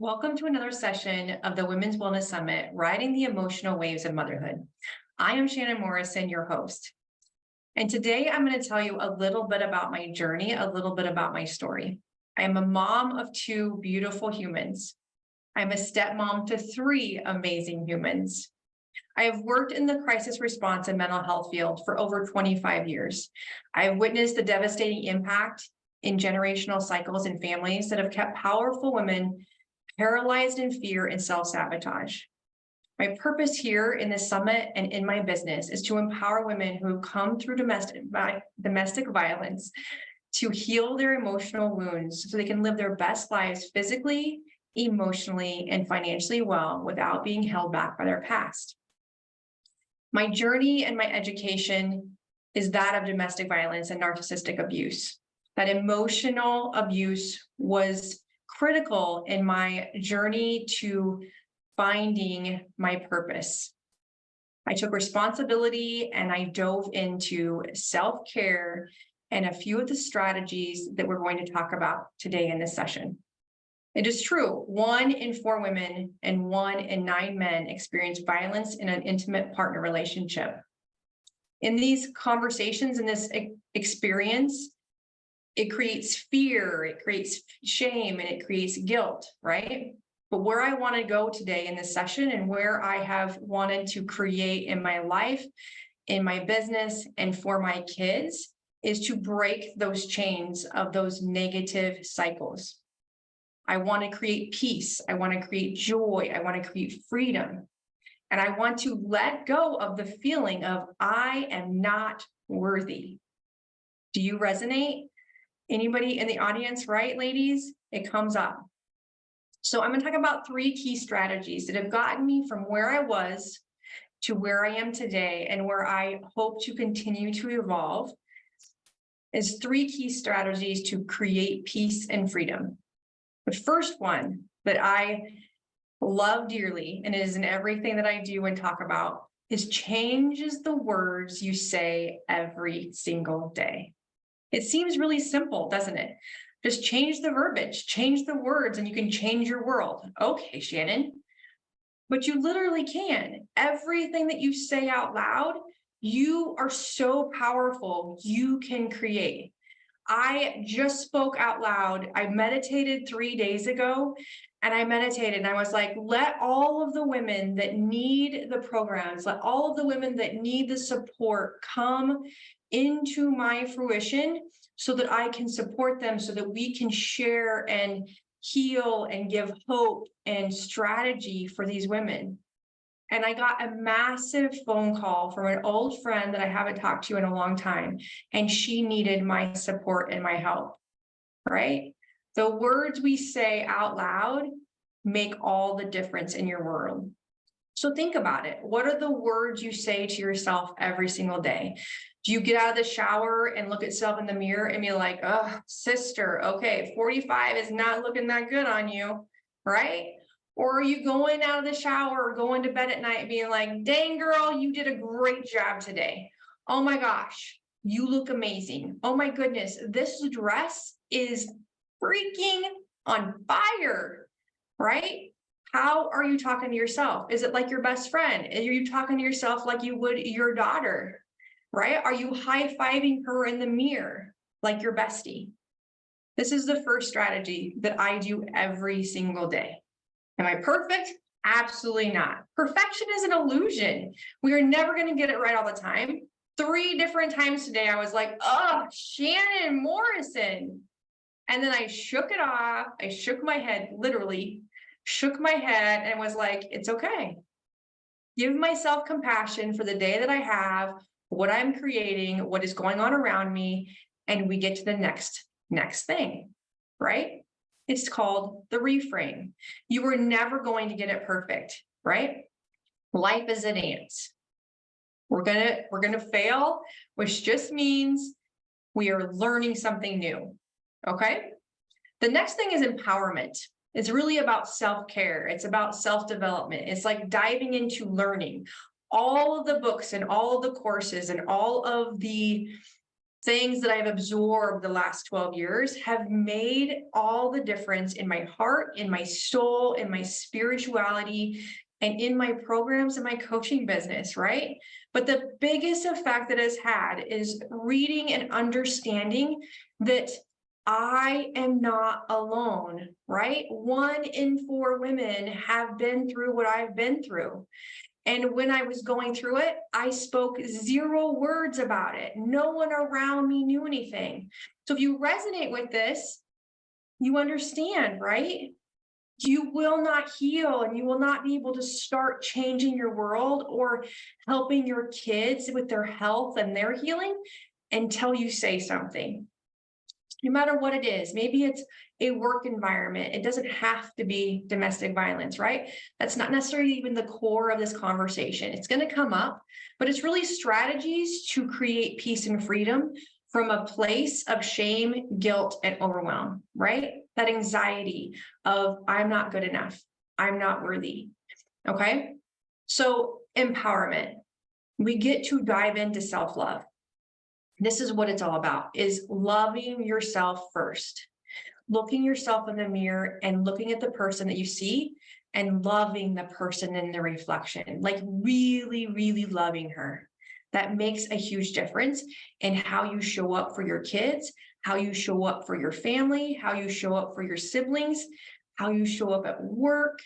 Welcome to another session of the Women's Wellness Summit, Riding the Emotional Waves of Motherhood. I am Shannon Morrison, your host. And today I'm going to tell you a little bit about my journey, a little bit about my story. I am a mom of two beautiful humans. I'm a stepmom to three amazing humans. I have worked in the crisis response and mental health field for over 25 years. I have witnessed the devastating impact in generational cycles and families that have kept powerful women paralyzed in fear and self-sabotage. My purpose here in this summit and in my business is to empower women who come through domestic violence to heal their emotional wounds so they can live their best lives physically, emotionally, and financially well without being held back by their past. My journey and my education is that of domestic violence and narcissistic abuse. That emotional abuse was critical in my journey to finding my purpose. I took responsibility and I dove into self-care and a few of the strategies that we're going to talk about today in this session. It is true, 1 in 4 women and 1 in 9 men experience violence in an intimate partner relationship. In these conversations, in this experience, it creates fear, it creates shame, and it creates guilt, right? But where I want to go today in this session and where I have wanted to create in my life, in my business, and for my kids is to break those chains of those negative cycles. I want to create peace. I want to create joy. I want to create freedom. And I want to let go of the feeling of I am not worthy. Do you resonate? Anybody in the audience, right, ladies? It comes up. So I'm going to talk about 3 key strategies that have gotten me from where I was to where I am today and where I hope to continue to evolve. Is 3 key strategies to create peace and freedom. The first one that I love dearly, and it is in everything that I do and talk about, is changes the words you say every single day. It seems really simple, doesn't it? Just change the verbiage, change the words, and you can change your world. Okay, Shannon. But you literally can. Everything that you say out loud, you are so powerful, you can create. I just spoke out loud. I meditated 3 days ago, and I meditated and I was like, let all of the women that need the programs, let all of the women that need the support come into my fruition so that I can support them, so that we can share and heal and give hope and strategy for these women. And I got a massive phone call from an old friend that I haven't talked to in a long time, and she needed my support and my help, right? The words we say out loud make all the difference in your world. So think about it. What are the words you say to yourself every single day? Do you get out of the shower and look at yourself in the mirror and be like, oh, sister, okay, 45 is not looking that good on you, right? Or are you going out of the shower or going to bed at night and being like, dang girl, you did a great job today. Oh my gosh, you look amazing. Oh my goodness, this dress is freaking on fire, right? How are you talking to yourself? Is it like your best friend? Are you talking to yourself like you would your daughter, right? Are you high-fiving her in the mirror like your bestie? This is the first strategy that I do every single day. Am I perfect? Absolutely not. Perfection is an illusion. We are never going to get it right all the time. 3 different times today, I was like, oh, Shannon Morrison. And then I shook it off. I shook my head, literally shook my head and was like, it's okay. Give myself compassion for the day that I have, what I'm creating, what is going on around me, and we get to the next thing, right? It's called the reframe. You are never going to get it perfect, right? Life is a dance. We're gonna fail, which just means we are learning something new, okay? The next thing is empowerment. It's really about self-care. It's about self-development. It's like diving into learning. All of the books and all of the courses and all of the things that I've absorbed the last 12 years have made all the difference in my heart, in my soul, in my spirituality, and in my programs and my coaching business, right? But the biggest effect that it's had is reading and understanding that I am not alone, right? 1 in 4 women have been through what I've been through. And when I was going through it, I spoke 0 words about it. No one around me knew anything. So if you resonate with this, you understand, right? You will not heal and you will not be able to start changing your world or helping your kids with their health and their healing until you say something. No matter what it is, maybe it's a work environment. It doesn't have to be domestic violence, right? That's not necessarily even the core of this conversation. It's going to come up, but it's really strategies to create peace and freedom from a place of shame, guilt, and overwhelm, right? That anxiety of I'm not good enough. I'm not worthy. Okay. So empowerment, we get to dive into self-love. This is what it's all about, is loving yourself first, looking yourself in the mirror and looking at the person that you see and loving the person in the reflection, like really, really loving her. That makes a huge difference in how you show up for your kids, how you show up for your family, how you show up for your siblings, how you show up at work.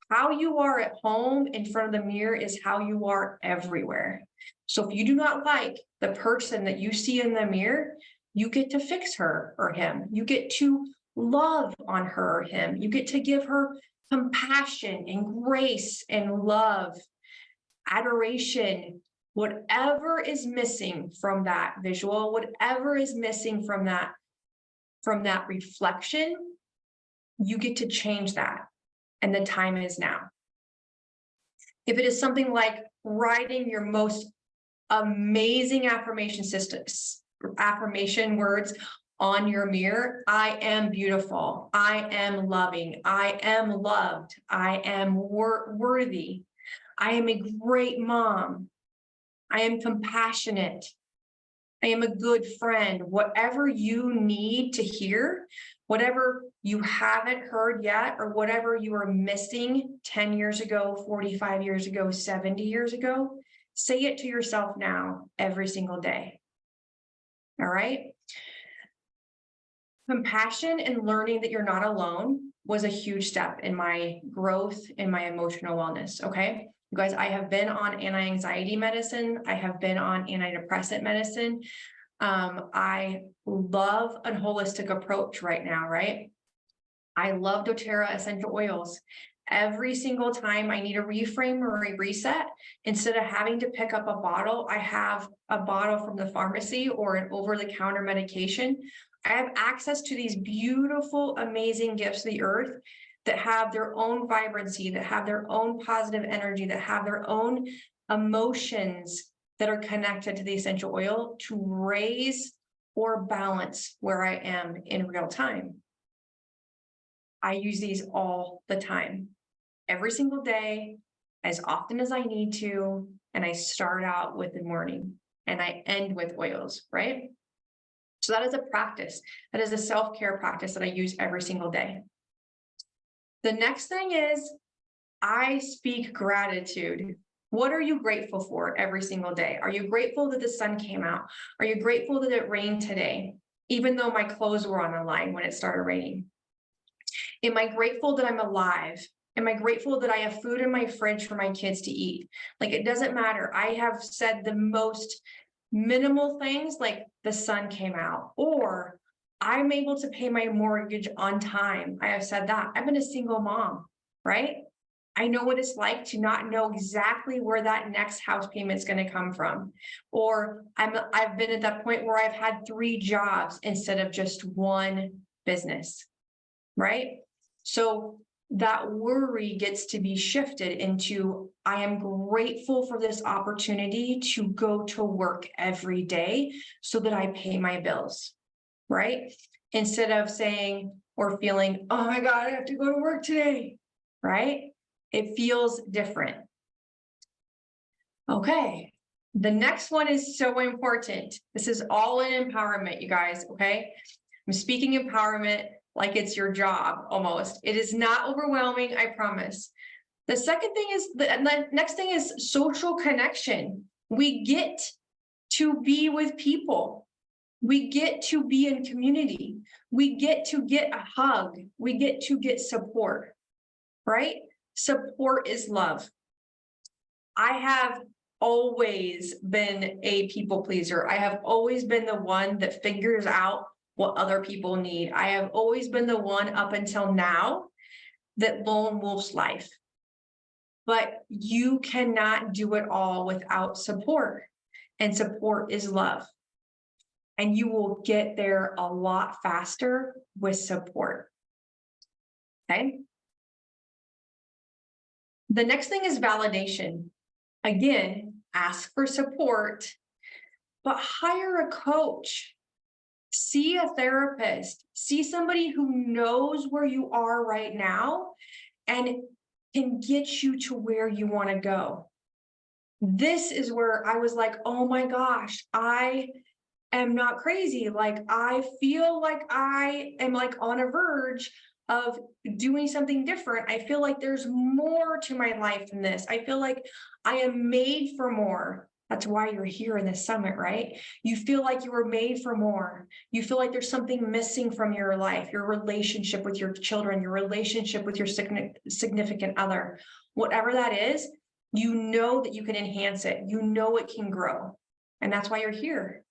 How you are at home in front of the mirror is how you are everywhere. So if you do not like the person that you see in the mirror, you get to fix her or him. You get to love on her or him. You get to give her compassion and grace and love, adoration, whatever is missing from that visual, whatever is missing from that reflection, you get to change that. And the time is now. If it is something like writing your most amazing affirmation words on your mirror, I am beautiful, I am loving, I am loved, I am worthy, I am a great mom, I am compassionate, I am a good friend. Whatever you need to hear, whatever you haven't heard yet, or whatever you are missing 10 years ago, 45 years ago, 70 years ago, say it to yourself now, every single day. All right? Compassion and learning that you're not alone was a huge step in my growth, in my emotional wellness. Okay? You guys, I have been on anti-anxiety medicine. I have been on antidepressant medicine. I love a holistic approach right now, right? I love doTERRA essential oils. Every single time I need a reframe or a reset, instead of having to pick up a bottle, I have a bottle from the pharmacy or an over-the-counter medication. I have access to these beautiful, amazing gifts of the earth that have their own vibrancy, that have their own positive energy, that have their own emotions that are connected to the essential oil to raise or balance where I am in real time. I use these all the time, every single day, as often as I need to, and I start out with the morning and I end with oils, right? So that is a practice. That is a self-care practice that I use every single day. The next thing is I speak gratitude. What are you grateful for every single day? Are you grateful that the sun came out? Are you grateful that it rained today, even though my clothes were on the line when it started raining? Am I grateful that I'm alive? Am I grateful that I have food in my fridge for my kids to eat? Like, it doesn't matter. I have said the most minimal things, like the sun came out, or I'm able to pay my mortgage on time. I have said that. I've been a single mom, right? I know what it's like to not know exactly where that next house payment is going to come from. Or I've been at that point where I've had 3 jobs instead of just one business, right? So that worry gets to be shifted into, I am grateful for this opportunity to go to work every day so that I pay my bills, right? Instead of saying or feeling, oh my God, I have to go to work today, right? It feels different. Okay, The next one is so important. This is all in empowerment, you guys, okay? I'm speaking empowerment like it's your job almost. It is not overwhelming, I promise. The second thing is, the next thing is social connection. We get to be with people. We get to be in community. We get to get a hug. We get to get support, right? Support is love. I have always been a people pleaser. I have always been the one that figures out what other people need. I have always been the one up until now that lone wolf's life. But you cannot do it all without support. And support is love. And you will get there a lot faster with support. Okay. The next thing is validation. Again, ask for support, but hire a coach. See a therapist. See somebody who knows where you are right now and can get you to where you want to go. This is where I was like, oh my gosh, I am not crazy. Like, I feel like I am like on a verge of doing something different. I feel like there's more to my life than this. I feel like I am made for more. That's why you're here in this summit, right? You feel like you were made for more. You feel like there's something missing from your life, your relationship with your children, your relationship with your significant other, whatever that is, you know that you can enhance it. You know it can grow. And that's why you're here.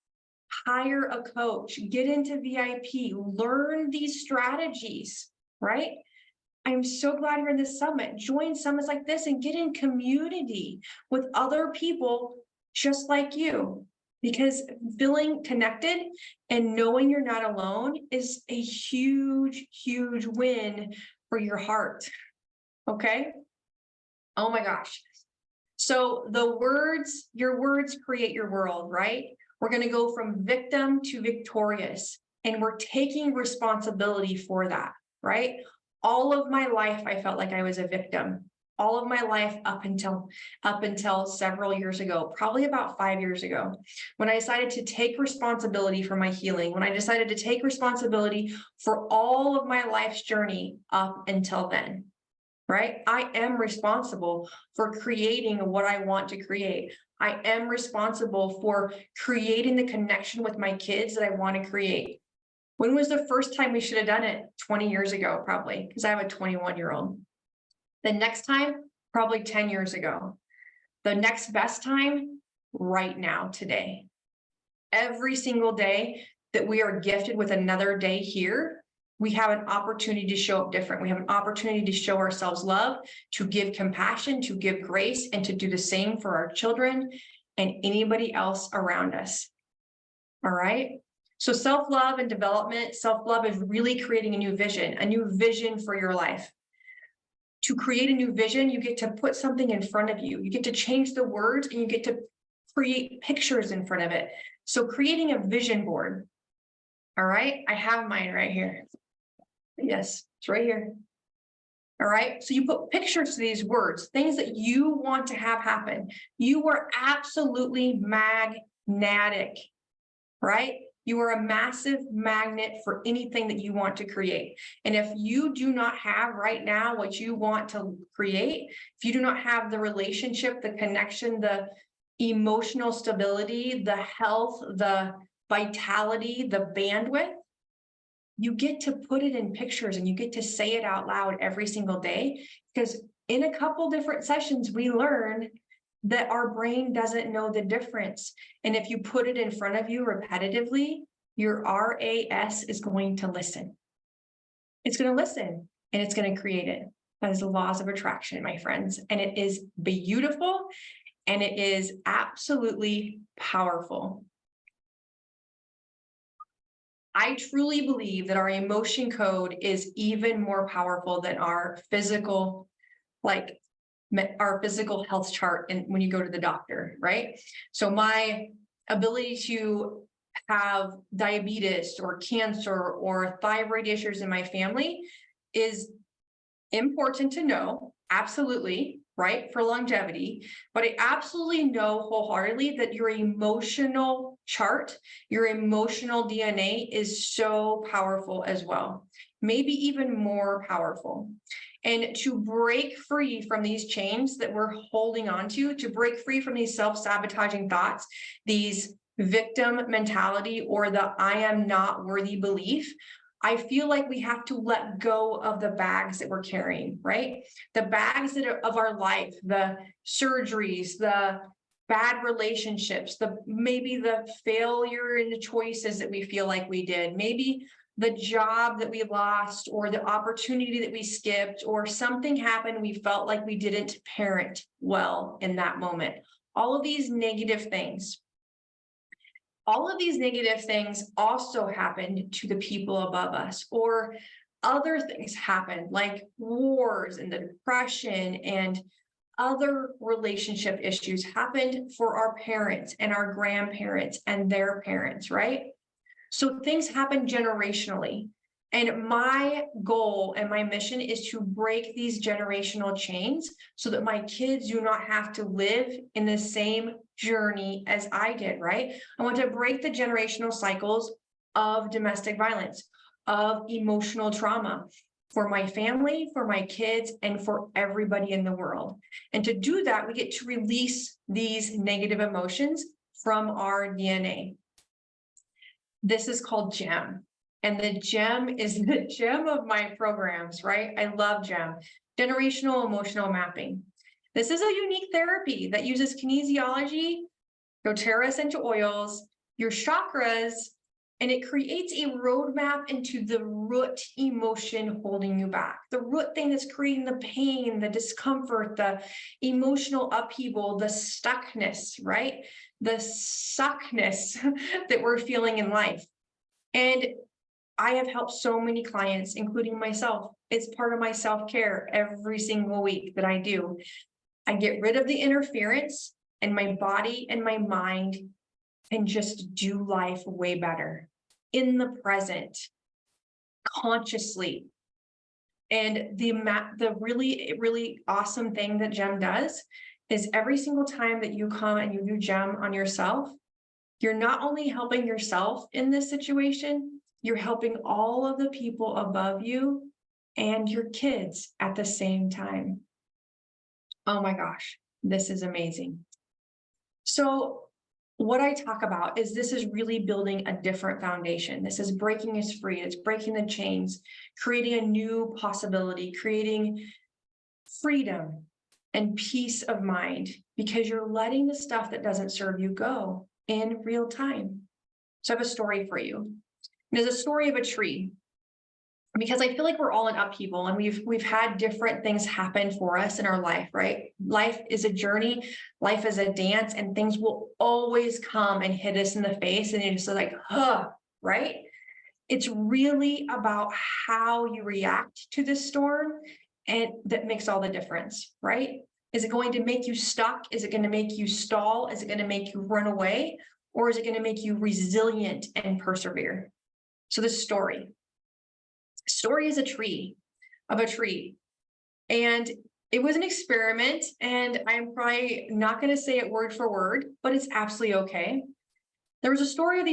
Hire a coach, get into VIP, learn these strategies, right? I'm so glad you're in this summit. Join summits like this and get in community with other people just like you, because feeling connected and knowing you're not alone is a huge, huge win for your heart. Okay? Oh my gosh. So your words create your world, right? We're going to go from victim to victorious, and we're taking responsibility for that, right? All of my life, I felt like I was a victim. All of my life up until several years ago, probably about 5 years ago, when I decided to take responsibility for my healing, when I decided to take responsibility for all of my life's journey up until then. Right? I am responsible for creating what I want to create. I am responsible for creating the connection with my kids that I want to create. When was the first time we should have done it? 20 years ago, probably, because I have a 21-year-old. The next time, probably 10 years ago. The next best time, right now, today. Every single day that we are gifted with another day here, we have an opportunity to show up different. We have an opportunity to show ourselves love, to give compassion, to give grace, and to do the same for our children and anybody else around us. All right. So self-love and development, self-love is really creating a new vision for your life. To create a new vision, you get to put something in front of you. You get to change the words and you get to create pictures in front of it. So creating a vision board. All right. I have mine right here. Yes, it's right here. All right. So you put pictures to these words, things that you want to have happen. You are absolutely magnetic, right? You are a massive magnet for anything that you want to create. And if you do not have right now what you want to create, if you do not have the relationship, the connection, the emotional stability, the health, the vitality, the bandwidth, you get to put it in pictures and you get to say it out loud every single day, because in a couple different sessions, we learned that our brain doesn't know the difference. And if you put it in front of you repetitively, your RAS is going to listen. It's going to listen and it's going to create it. That is the laws of attraction, my friends. And it is beautiful and it is absolutely powerful. I truly believe that our emotion code is even more powerful than our physical, like our physical health chart and when you go to the doctor, right? So my ability to have diabetes or cancer or thyroid issues in my family is important to know, absolutely, right, for longevity, but I absolutely know wholeheartedly that your emotional chart, your emotional DNA is so powerful as well, maybe even more powerful. And to break free from these chains that we're holding on to break free from these self-sabotaging thoughts, these victim mentality, or the I am not worthy belief, I feel like we have to let go of the bags that we're carrying, right? The bags that are of our life, the surgeries, the bad relationships, maybe the failure in the choices that we feel like we did, maybe the job that we lost, or the opportunity that we skipped, or something happened, we felt like we didn't parent well in that moment. All of these negative things. All of these negative things also happened to the people above us, or other things happened like wars and the depression and other relationship issues happened for our parents and our grandparents and their parents, right? So things happen generationally. And my goal and my mission is to break these generational chains so that my kids do not have to live in the same journey as I did, right? I want to break the generational cycles of domestic violence, of emotional trauma for my family, for my kids, and for everybody in the world. And to do that, we get to release these negative emotions from our DNA. This is called G.E.M. And the G.E.M is the gem of my programs, right? I love G.E.M, generational emotional mapping. This is a unique therapy that uses kinesiology, doTERRA essential oils, your chakras, and it creates a roadmap into the root emotion holding you back, the root thing that's creating the pain, the discomfort, the emotional upheaval, the stuckness, right? The suckness that we're feeling in life. And I have helped so many clients, including myself. It's part of my self-care every single week that I do. I get rid of the interference, and my body and my mind can just do life way better in the present, consciously. And the really awesome thing that G.E.M does is every single time that you come and you do G.E.M on yourself, you're not only helping yourself in this situation, you're helping all of the people above you and your kids at the same time. Oh my gosh, this is amazing. So what I talk about is this is really building a different foundation. This is breaking us free. It's breaking the chains, creating a new possibility, creating freedom and peace of mind, because you're letting the stuff that doesn't serve you go in real time. So I have a story for you. There's a story of a tree, because I feel like we're all in upheaval, and we've had different things happen for us in our life, right? Life is a journey, life is a dance, and things will always come and hit us in the face, and you're just like, huh, right? It's really about how you react to this storm, and that makes all the difference, right? Is it going to make you stuck? Is it going to make you stall? Is it going to make you run away? Or is it going to make you resilient and persevere? So the story is a tree, and it was an experiment, and I'm probably not going to say it word for word, but it's absolutely okay. There was a story of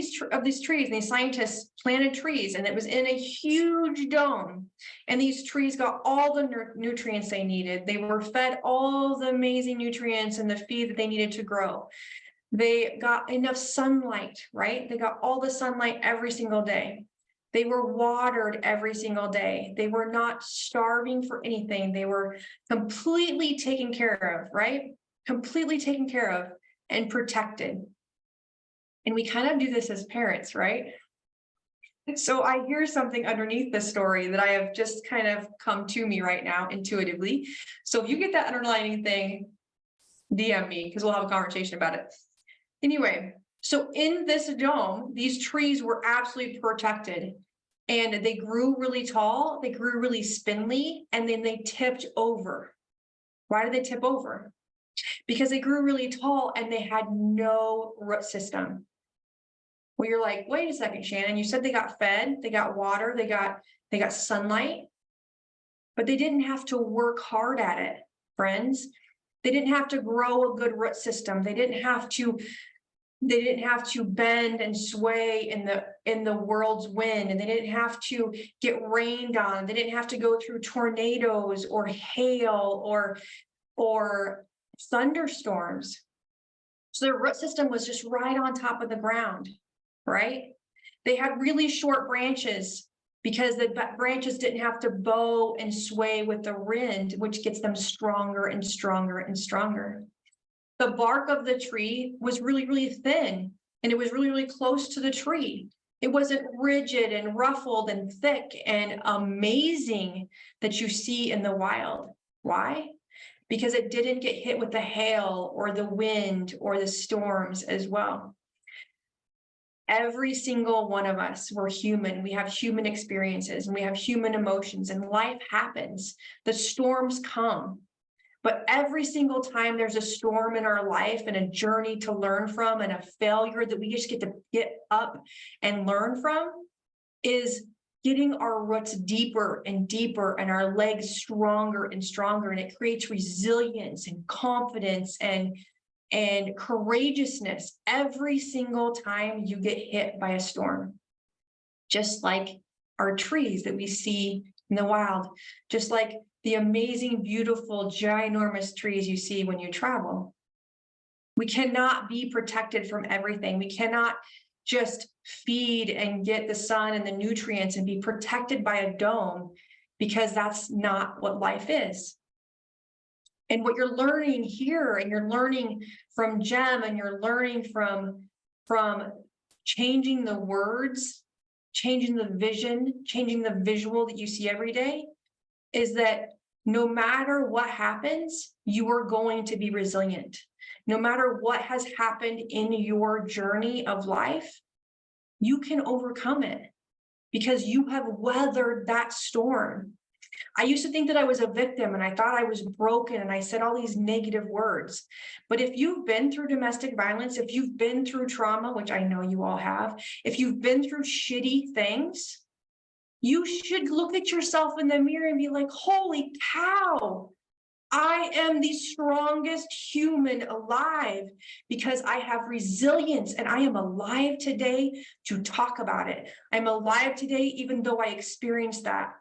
these trees, and these scientists planted trees, and it was in a huge dome, and these trees got all the nutrients they needed. They were fed all the amazing nutrients and the feed that they needed to grow. They got enough sunlight, right? They got all the sunlight every single day. They were watered every single day. They were not starving for anything. They were completely taken care of, right? Completely taken care of and protected. And we kind of do this as parents, right? So I hear something underneath the story that I have just kind of come to me right now intuitively. So if you get that underlining thing, DM me, because we'll have a conversation about it. Anyway, so in this dome, these trees were absolutely protected, and they grew really tall, they grew really spindly, and then they tipped over. Why did they tip over? Because they grew really tall and they had no root system. Well, you're like, wait a second, Shannon, you said they got fed, they got water, they got sunlight, but they didn't have to work hard at it, friends. They didn't have to grow a good root system. They didn't have to bend and sway in the world's wind, and they didn't have to get rained on. They didn't have to go through tornadoes or hail or thunderstorms. So their root system was just right on top of the ground, right? They had really short branches because the branches didn't have to bow and sway with the wind, which gets them stronger and stronger and stronger. The bark of the tree was really, really thin, and it was really, really close to the tree. It wasn't rigid and ruffled and thick and amazing that you see in the wild. Why? Because it didn't get hit with the hail or the wind or the storms as well. Every single one of us, we're human. We have human experiences and we have human emotions, and life happens. The storms come. But every single time there's a storm in our life and a journey to learn from and a failure that we just get to get up and learn from, is getting our roots deeper and deeper and our legs stronger and stronger. And it creates resilience and confidence and courageousness every single time you get hit by a storm. Just like our trees that we see in the wild, just like the amazing, beautiful, ginormous trees you see when you travel. We cannot be protected from everything. We cannot just feed and get the sun and the nutrients and be protected by a dome, because that's not what life is. And what you're learning here, and you're learning from G.E.M, and you're learning from changing the words, changing the vision, changing the visual that you see every day, is that no matter what happens, you are going to be resilient. No matter what has happened in your journey of life, you can overcome it because you have weathered that storm. I used to think that I was a victim, and I thought I was broken, and I said all these negative words. But if you've been through domestic violence, if you've been through trauma, which I know you all have, if you've been through shitty things, you should look at yourself in the mirror and be like, holy cow, I am the strongest human alive because I have resilience, and I am alive today to talk about it. I'm alive today even though I experienced that.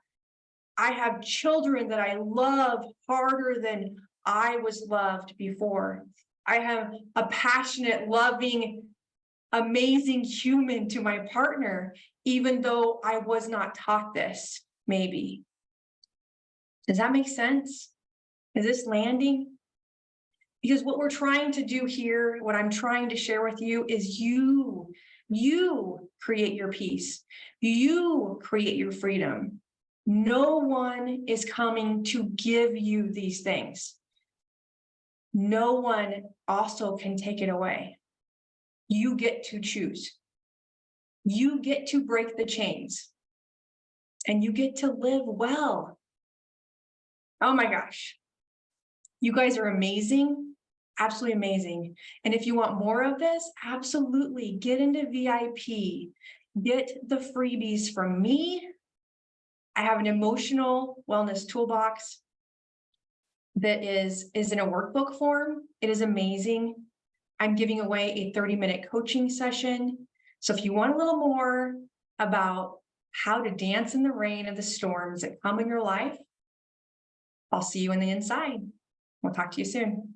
I have children that I love harder than I was loved before. I have a passionate, loving, amazing human to my partner, even though I was not taught this, maybe. Does that make sense? Is this landing? Because what we're trying to do here, what I'm trying to share with you, is you create your peace. You create your freedom. No one is coming to give you these things. No one also can take it away. You get to choose. You get to break the chains, and you get to live well. Oh my gosh. You guys are amazing, absolutely amazing. And if you want more of this, absolutely get into VIP, get the freebies from me. I have an emotional wellness toolbox that is in a workbook form. It is amazing. I'm giving away a 30-minute coaching session. So if you want a little more about how to dance in the rain of the storms that come in your life, I'll see you on the inside. We'll talk to you soon.